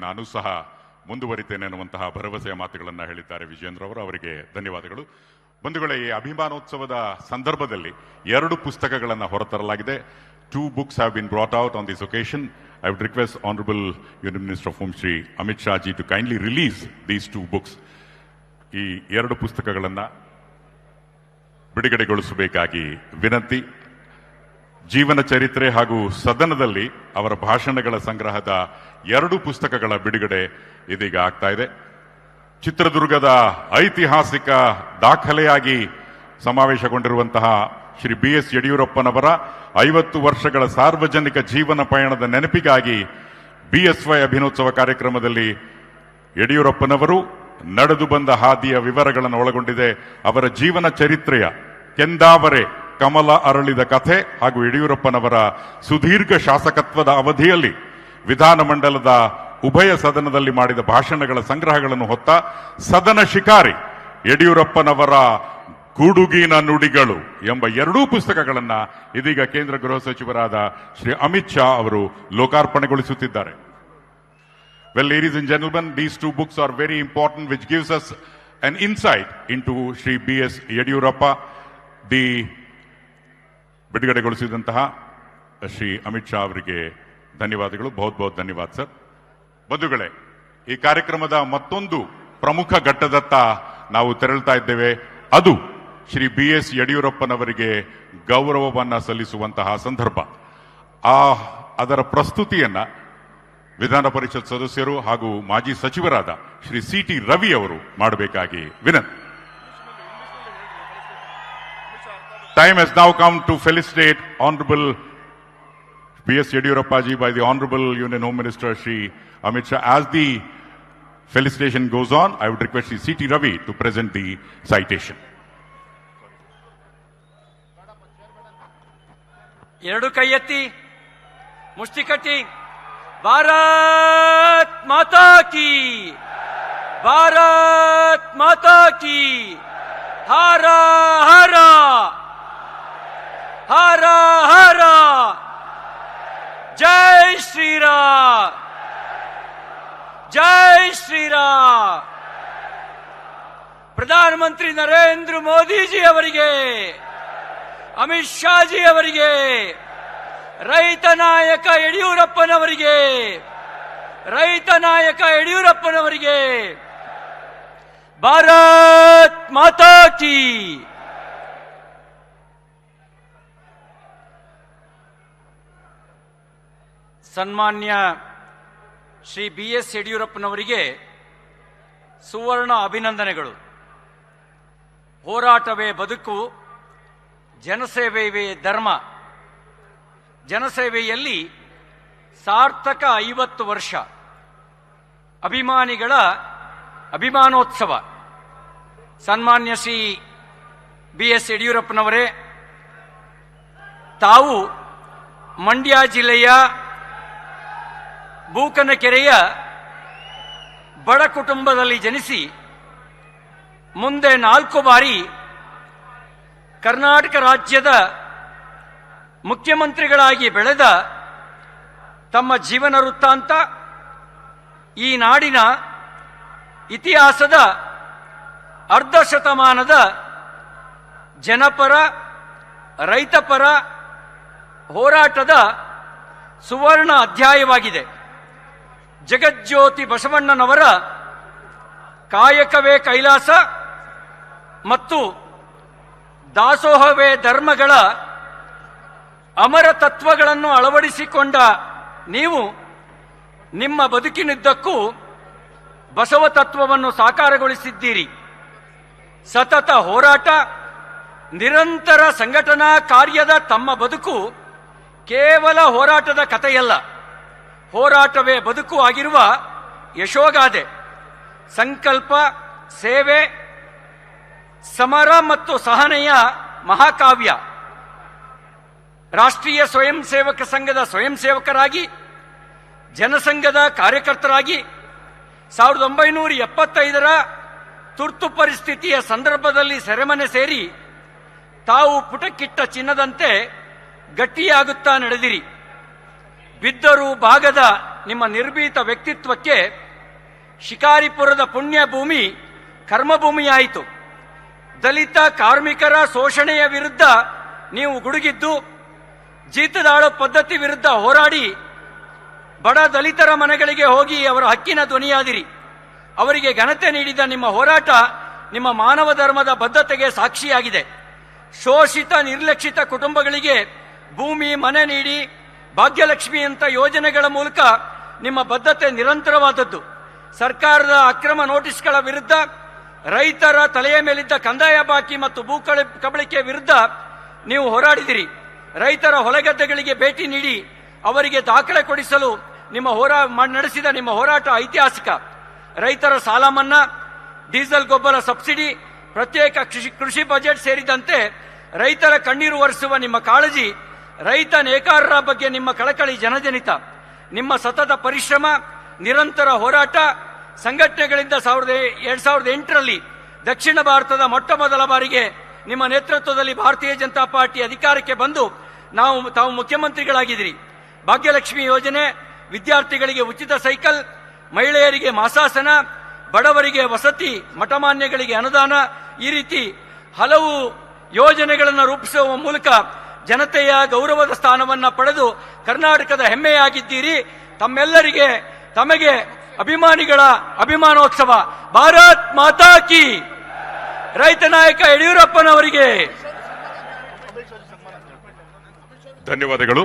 ನಾನು ಸಹ ಮುಂದುವರಿತೇನೆ ಅನ್ನುವಂತಹ ಭರವಸೆಯ ಮಾತುಗಳನ್ನು ಹೇಳಿದ್ದಾರೆ ವಿಜೇಂದ್ರ ಅವರು. ಅವರಿಗೆ ಧನ್ಯವಾದಗಳು. ಬಂಧುಗಳೇ, ಈ ಅಭಿಮಾನೋತ್ಸವದ ಸಂದರ್ಭದಲ್ಲಿ 2 ಪುಸ್ತಕಗಳನ್ನು ಹೊರತರಲಾಗಿದೆ. 2 books have been brought out on this occasion. I would request Honorable Union Minister of Home Shri Amit Shah ji to kindly release these 2 books. ಈ 2 ಪುಸ್ತಕಗಳನ್ನು ಬಿಡುಗಡೆಗೊಳಿಸಬೇಕಾಗಿ ವಿನಂತಿ. ಜೀವನ ಚರಿತ್ರೆ ಹಾಗೂ ಸದನದಲ್ಲಿ ಅವರ ಭಾಷಣಗಳ ಸಂಗ್ರಹದ 2 ಪುಸ್ತಕಗಳ ಬಿಡುಗಡೆ ಇದೀಗ ಆಗ್ತಾ ಇದೆ. ಚಿತ್ರದುರ್ಗದ ಐತಿಹಾಸಿಕ ದಾಖಲೆಯಾಗಿ ಸಮಾವೇಶಗೊಂಡಿರುವಂತಹ ಶ್ರೀ BS ಯಡಿಯೂರಪ್ಪನವರ 50 ವರ್ಷಗಳ ಸಾರ್ವಜನಿಕ ಜೀವನ ಪಯಣದ ನೆನಪಿಗಾಗಿ BSY ಅಭಿನೋತ್ಸವ ಕಾರ್ಯಕ್ರಮದಲ್ಲಿ ಯಡಿಯೂರಪ್ಪನವರು ನಡೆದು ಬಂದ ಹಾದಿಯ ವಿವರಗಳನ್ನು ಒಳಗೊಂಡಿದೆ. ಅವರ ಜೀವನ ಚರಿತ್ರೆಯ ಕೆಂದಾವರೆ ಕಮಲ ಅರಳಿದ ಕಥೆ ಹಾಗೂ ಯಡಿಯೂರಪ್ಪನವರ ಸುದೀರ್ಘ ಶಾಸಕತ್ವದ ಅವಧಿಯಲ್ಲಿ ವಿಧಾನಮಂಡಲದ ಉಭಯ ಸದನದಲ್ಲಿ ಮಾಡಿದ ಭಾಷಣಗಳ ಸಂಗ್ರಹಗಳನ್ನು ಹೊತ್ತ ಸದನ ಶಿಕಾರಿ ಯಡಿಯೂರಪ್ಪನವರ ಗುಡುಗಿನ ನುಡಿಗಳು ಎಂಬ 2 ಪುಸ್ತಕಗಳನ್ನು ಇದೀಗ ಕೇಂದ್ರ ಗೃಹ ಸಚಿವರಾದ ಶ್ರೀ ಅಮಿತ್ ಶಾ ಅವರು ಲೋಕಾರ್ಪಣೆಗೊಳಿಸುತ್ತಿದ್ದಾರೆ. Well, ladies and gentlemen, these 2 books are very important, which gives us an insight into Shri BS Yadiyurappa. ದಿ ಬಿಡುಗಡೆಗೊಳಿಸಿದಂತಹ ಶ್ರೀ ಅಮಿತ್ ಶಾ ಅವರಿಗೆ ಧನ್ಯವಾದಗಳು. ಬಹುತ್ ಧನ್ಯವಾದ ಸರ್. ಬಂಧುಗಳೇ, ಈ ಕಾರ್ಯಕ್ರಮದ ಮತ್ತೊಂದು ಪ್ರಮುಖ ಘಟ್ಟದತ್ತ ನಾವು ತೆರಳುತ್ತಾ ಇದ್ದೇವೆ. ಅದು ಶ್ರೀ BS ಯಡಿಯೂರಪ್ಪನವರಿಗೆ ಗೌರವವನ್ನ ಸಲ್ಲಿಸುವಂತಹ ಸಂದರ್ಭ. ಅದರ ಪ್ರಸ್ತುತಿಯನ್ನ ವಿಧಾನ ಪರಿಷತ್ ಸದಸ್ಯರು ಹಾಗೂ ಮಾಜಿ ಸಚಿವರಾದ ಶ್ರೀ CT ರವಿ ಅವರು ಮಾಡಬೇಕಾಗಿ ವಿನಂತಿ. Time has now come to felicitate Honorable BS Yadiyurappa ji by the Honorable Union Home Minister Shri Amit Shah. As the felicitation goes on, I would request Shri CT Ravi to present the citation. ಎರಡು ಕೈ ಎತ್ತಿ ಮುಷ್ಟಿ ಕಟ್ಟಿ ಭಾರತ್ ಮಾತಾ ಕಿ, ಭಾರತ್ ಮಾತಾ ಕಿ, ಹರ ಹರ ಹರ ಹರ, ಜೈ ಶ್ರೀರಾಮ್, ಜೈ ಶ್ರೀರಾಮ್. ಪ್ರಧಾನಮಂತ್ರಿ ನರೇಂದ್ರ ಮೋದಿಜಿ ಅವರಿಗೆ, Amit Shah G ಅವರಿಗೆ, ರೈತ ನಾಯಕ ಯಡಿಯೂರಪ್ಪನವರಿಗೆ, ರೈತ ನಾಯಕ ಯಡಿಯೂರಪ್ಪನವರಿಗೆ ಭಾರತ್ ಮಾತಾ ಕಿ. ಸನ್ಮಾನ್ಯ ಶ್ರೀ BS ಯಡಿಯೂರಪ್ಪನವರಿಗೆ ಸುವರ್ಣ ಅಭಿನಂದನೆಗಳು. ಹೋರಾಟವೇ ಬದುಕು, ಜನಸೇವೆಯೇ ಧರ್ಮ. ಜನಸೇವೆಯಲ್ಲಿ ಸಾರ್ಥಕ 50 ವರ್ಷ. ಅಭಿಮಾನಿಗಳ ಅಭಿಮಾನೋತ್ಸವ. ಸನ್ಮಾನ್ಯ ಶ್ರೀ BS ಯಡಿಯೂರಪ್ಪನವರೇ, ತಾವು ಮಂಡ್ಯ ಜಿಲ್ಲೆಯ ಬೂಕನಕೆರೆಯ ಬಡ ಕುಟುಂಬದಲ್ಲಿ ಜನಿಸಿ ಮುಂದೆ 4 ಬಾರಿ ಕರ್ನಾಟಕ ರಾಜ್ಯದ ಮುಖ್ಯಮಂತ್ರಿಗಳಾಗಿ ಬೆಳೆದ ತಮ್ಮ ಜೀವನ ವೃತ್ತಾಂತ ಈ ನಾಡಿನ ಇತಿಹಾಸದ ಅರ್ಧ ಶತಮಾನದ ಜನಪರ ರೈತಪರ ಹೋರಾಟದ ಸುವರ್ಣ ಅಧ್ಯಾಯವಾಗಿದೆ. ಜಗಜ್ಯೋತಿ ಬಸವಣ್ಣನವರ ಕಾಯಕವೇ ಕೈಲಾಸ ಮತ್ತು ದಾಸೋಹವೇ ಧರ್ಮಗಳ ಅಮರ ತತ್ವಗಳನ್ನು ಅಳವಡಿಸಿಕೊಂಡ ನೀವು ನಿಮ್ಮ ಬದುಕಿನುದ್ದಕ್ಕೂ ಬಸವ ತತ್ವವನ್ನು ಸಾಕಾರಗೊಳಿಸಿದ್ದೀರಿ. ಸತತ ಹೋರಾಟ, ನಿರಂತರ ಸಂಘಟನಾ ಕಾರ್ಯದ ತಮ್ಮ ಬದುಕು ಕೇವಲ ಹೋರಾಟದ ಕಥೆಯಲ್ಲ, ಹೋರಾಟವೇ ಬದುಕು ಆಗಿರುವ ಯಶೋಗಾದೆ. ಸಂಕಲ್ಪ, ಸೇವೆ, ಸಮರ ಮತ್ತು ಸಹನೆಯ ಮಹಾಕಾವ್ಯ. ರಾಷ್ಟ್ರೀಯ ಸ್ವಯಂ ಸೇವಕ ಸಂಘದ ಸ್ವಯಂ ಸೇವಕರಾಗಿ, ಜನಸಂಘದ ಕಾರ್ಯಕರ್ತರಾಗಿ 1975ರ ತುರ್ತು ಪರಿಸ್ಥಿತಿಯ ಸಂದರ್ಭದಲ್ಲಿ ಸೆರೆಮನೆ ಸೇರಿ ತಾವು ಪುಟಕ್ಕಿಟ್ಟ ಚಿನ್ನದಂತೆ ಗಟ್ಟಿಯಾಗುತ್ತಾ ನಡೆದಿರಿ. ಬಿದ್ದರೂ ಭಾಗದ ನಿಮ್ಮ ನಿರ್ಭೀತ ವ್ಯಕ್ತಿತ್ವಕ್ಕೆ ಶಿಕಾರಿಪುರದ ಪುಣ್ಯ ಭೂಮಿ ಕರ್ಮಭೂಮಿಯಾಯಿತು. ದಲಿತ ಕಾರ್ಮಿಕರ ಶೋಷಣೆಯ ವಿರುದ್ಧ ನೀವು ಗುಡುಗಿದ್ದು, ಜೀತದಾಳು ಪದ್ಧತಿ ವಿರುದ್ಧ ಹೋರಾಡಿ ಬಡ ದಲಿತರ ಮನೆಗಳಿಗೆ ಹೋಗಿ ಅವರ ಹಕ್ಕಿನ ಧ್ವನಿಯಾದಿರಿ. ಅವರಿಗೆ ಘನತೆ ನೀಡಿದ ನಿಮ್ಮ ಹೋರಾಟ ನಿಮ್ಮ ಮಾನವ ಧರ್ಮದ ಬದ್ಧತೆಗೆ ಸಾಕ್ಷಿಯಾಗಿದೆ. ಶೋಷಿತ ನಿರ್ಲಕ್ಷಿತ ಕುಟುಂಬಗಳಿಗೆ ಭೂಮಿ, ಮನೆ ನೀಡಿ ಭಾಗ್ಯಲಕ್ಷ್ಮಿಯಂಥ ಯೋಜನೆಗಳ ಮೂಲಕ ನಿಮ್ಮ ಬದ್ಧತೆ ನಿರಂತರವಾದದ್ದು. ಸರ್ಕಾರದ ಅಕ್ರಮ ನೋಟಿಸ್ಗಳ ವಿರುದ್ಧ, ರೈತರ ತಲೆಯ ಮೇಲಿದ್ದ ಕಂದಾಯ ಬಾಕಿ ಮತ್ತು ಭೂ ಕಬಳಿಕೆ ವಿರುದ್ಧ ನೀವು ಹೋರಾಡಿದಿರಿ. ರೈತರ ಹೊಲಗದ್ದೆಗಳಿಗೆ ಭೇಟಿ ನೀಡಿ ಅವರಿಗೆ ದಾಖಲೆ ಕೊಡಿಸಲು ನಡೆಸಿದ ನಿಮ್ಮ ಹೋರಾಟ ಐತಿಹಾಸಿಕ. ರೈತರ ಸಾಲ ಮನ್ನಾ, ಡೀಸೆಲ್ ಗೊಬ್ಬರ ಸಬ್ಸಿಡಿ, ಪ್ರತ್ಯೇಕ ಕೃಷಿ ಬಜೆಟ್ ಸೇರಿದಂತೆ ರೈತರ ಕಣ್ಣೀರು ಒರೆಸುವ ನಿಮ್ಮ ಕಾಳಜಿ, ರೈತ ನೇಕಾರರ ಬಗ್ಗೆ ನಿಮ್ಮ ಕಳಕಳಿ ಜನಜನಿತ. ನಿಮ್ಮ ಸತತ ಪರಿಶ್ರಮ, ನಿರಂತರ ಹೋರಾಟ, ಸಂಘಟನೆಗಳಿಂದ 2008ರಲ್ಲಿ ದಕ್ಷಿಣ ಭಾರತದ ಮೊಟ್ಟ ಮೊದಲ ಬಾರಿಗೆ ನಿಮ್ಮ ನೇತೃತ್ವದಲ್ಲಿ ಭಾರತೀಯ ಜನತಾ ಪಾರ್ಟಿ ಅಧಿಕಾರಕ್ಕೆ ಬಂದು ತಾವು ಮುಖ್ಯಮಂತ್ರಿಗಳಾಗಿದ್ದೀರಿ. ಭಾಗ್ಯಲಕ್ಷ್ಮಿ ಯೋಜನೆ, ವಿದ್ಯಾರ್ಥಿಗಳಿಗೆ ಉಚಿತ ಸೈಕಲ್, ಮಹಿಳೆಯರಿಗೆ ಮಾಸಾಸನ, ಬಡವರಿಗೆ ವಸತಿ, ಮಠಮಾನ್ಯಗಳಿಗೆ ಅನುದಾನ, ಈ ರೀತಿ ಹಲವು ಯೋಜನೆಗಳನ್ನು ರೂಪಿಸುವ ಮೂಲಕ ಜನತೆಯ ಗೌರವದ ಸ್ಥಾನವನ್ನು ಪಡೆದು ಕರ್ನಾಟಕದ ಹೆಮ್ಮೆಯಾಗಿದ್ದೀರಿ. ತಮ್ಮೆಲ್ಲರಿಗೆ ತಮಗೆ ಅಭಿಮಾನಿಗಳ ಅಭಿಮಾನೋತ್ಸವ. ಭಾರತ್ ಮಾತಾ ಕಿ. ರೈತ ನಾಯಕ ಯಡಿಯೂರಪ್ಪನವರಿಗೆ ಧನ್ಯವಾದಗಳು.